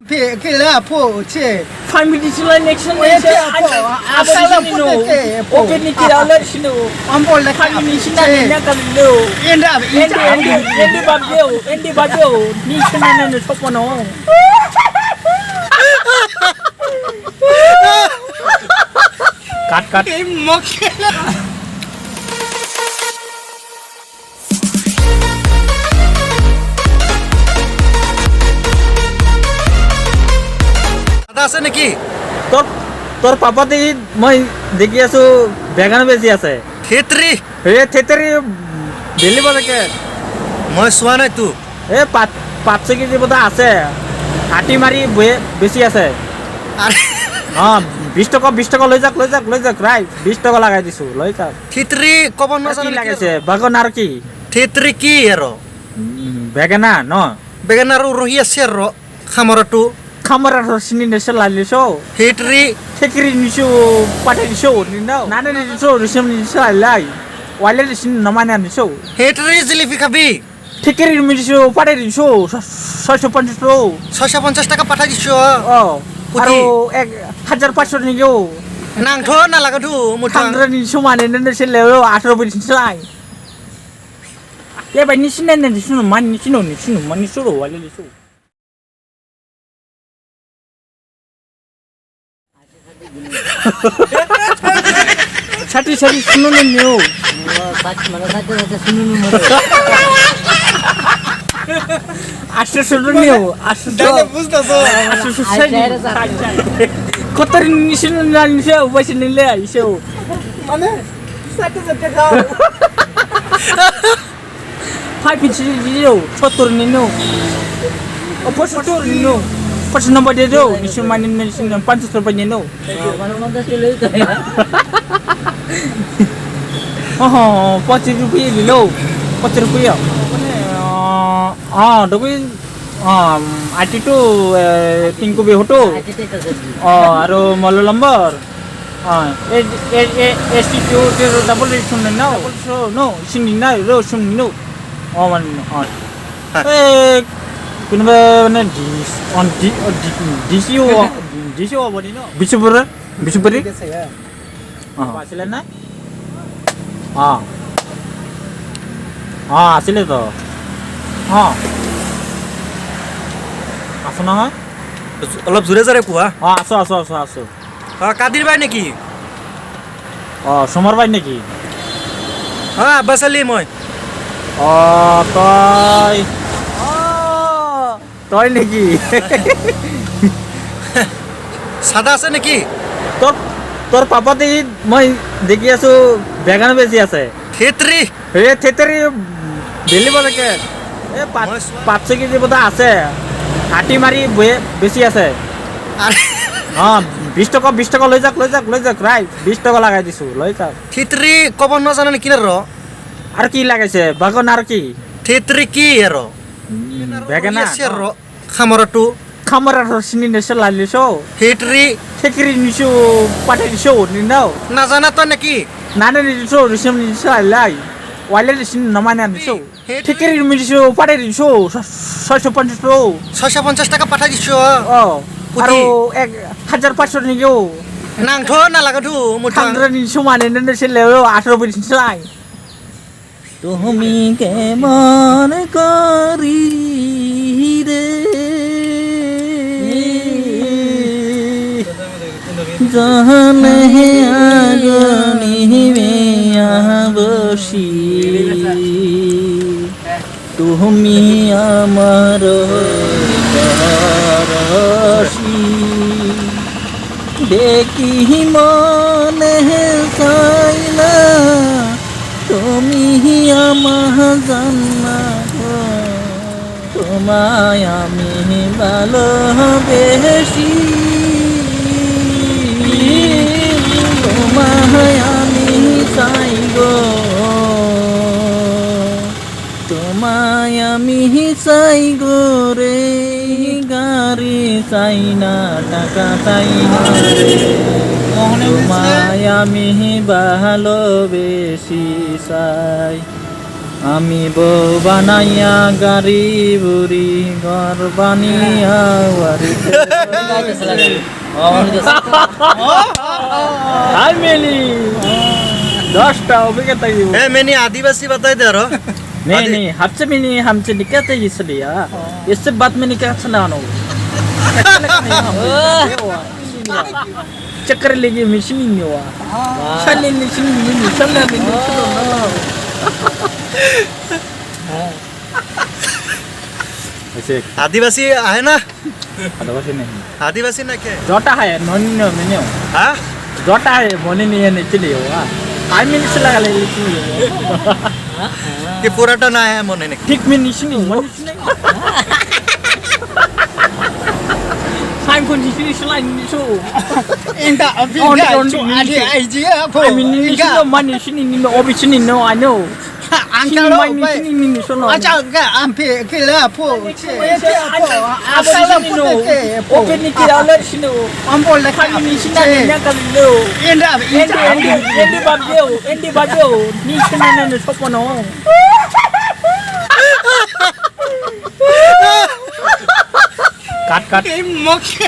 给了破切， Family selection asal sino. putih ke, Okay ni kira alat sino. ampol le Family selection na kalilo. Indah, Endi babyo. Ni sina na sopo no. Cut. Mokela. আছে নাকি তোর পাপা দেখি মই দেখি আছো began বেছি আছে ক্ষেত্ৰী থেতেৰি বেলি বজাকে মই চোৱা নাই তো 500 কেজি বোধ আছে হাঁটি মাৰি বেছি আছে আরে 20 টকা লৈ যাক ৰাইট 20 টকা লগাই দিছো লৈ যাক ক্ষেত্ৰী কব কি নাজানো লাগিছে বাগন আৰু কি ক্ষেত্ৰী কি আৰু বেগেনা ন বেগেন আৰু ৰহি আছে আৰু খামৰটো খামৰা ৰসিনি নেছে লালিছো ক্ষেত্ৰী থেকেৰি নিছো পাতে দিছো নিনাও নানে নিছো ৰিসম নিছো লাই ওয়ালে দিছিন নমানে নিছো ক্ষেত্ৰী জিলিপি খাবি থেকেৰি নিছো পাতে দিছো 650 650 টাকা পাঠাই দিছো আৰু 1500 নিগো নাংথ নালাগতো মুঠা থান্দ্র নিছো মানে নেছে লেও 18 বিছিন লাই এবাই নিছিন নিছো মান নিছো ওয়ালে দিছো সাথে শুনুন নিও আসছে শুনুন নিও আসছে কত নিছিল না নিছে উপাইছে নিলে আইছে মানে সাথে গাও 5 দিও 70 নিনো অপর 70 নিনো First number dia tu, isu manin 500 rupiah no. Mana-mana sila itu ya. Oh, 40 rupiah dulu. 40 rupiah. Tapi ati tu tingku be hoto. Aru malu lambar. STQ double reason na. No, sini na, ro sini no. Man. কোনবা মানে DCO body ন বিশুপুরি আসলে না আসলে তো আছো নহয় অলপ জোৰে জোৰে কোৱা আছো কাদিৰ বাই নেকি সোমৰ বাই নেকি আব্বাছ আলী মই তই নেকি সাদা আছে নেকি তোর পাপা দেখি মই দেখি আছো বেগান বেছি আছে ক্ষেত্ৰী থেতেৰি বেলি বজাকে 500 কেজি বোধ আছে হাঁটি মাৰি বেছি আছে আরে 20 টকা লৈ যাক ৰাইট 20 টকা লগাই দিছো লৈ যাক ক্ষেত্ৰী কব নাজানো নেকি ৰ আৰু কি লাগাইছে বাগন আৰু কি ক্ষেত্ৰী কি আৰু বেগেনা আৰু খামৰটো খামৰা ৰসিনি নেছে লালিছো ক্ষেত্ৰী থেকেৰি নিছো পাতে দিছো নিনাও নাজানা তই নেকি নানে নিছো ৰিসম নিছো লাই ওয়ালে দিছিন নমানে নিছো থেকেৰি নিছো পাতে দিছো 650 650 টাকা পাঠাই দিছো আৰু 1500 নিগো নাংথ নালাগতো মুঠা থান্দ্র নিছো মানে নেছে লেও 18 বিছিন লাই তুমি কেমন করি রে জানে আগনি মেয়া বসি তুমি আমার রসি দেখি মনে চাই না তুমি আমার জান্নাত তোমায় আমি ভালোবেসি তোমায় আমি চাই গো তোমায় আমি চাই গো রে গাড়ি চাই না টাকা চাই না তোমায় আমি ভালোবেসি চাই আমি বউ বানাইয়া গাড়ি বুড়ি ঘর বানিয়া বাড়ি हाय मेली 10 टा अभिज्ञता की ए मैंने आदिवासी बताई दे रहा नहीं हमसे भी नहीं हमसे निकलते इसलिए इससे बात में निकल सुनानो चक्कर लेके मशीन नहीं हुआ चलने मशीन नहीं चलने ऐसे आदिवासी है ना आदिवासी नहीं आदिवासी ना क्या जोटा है नॉन नहीं हाँ जोटा है मोने नहीं है निचले हुआ आई मीन से लगा ले कि पूरा तो ना है मोने ने ठीक में निशनी मोने नहीं टाइम को निशनी सलाइन निशो Inda abiga adi idea po. I mean niशनो मन निशनी नो ओबिशनी नो आई नो Angkalo मन निशनी निशनो aja ga ampe kila po. Asal नो ओपन निकी अलर शिनो Ampol le खाली निशना निया कर लो Inda एंडी बाजो निशना ने सोपनो काट mokhe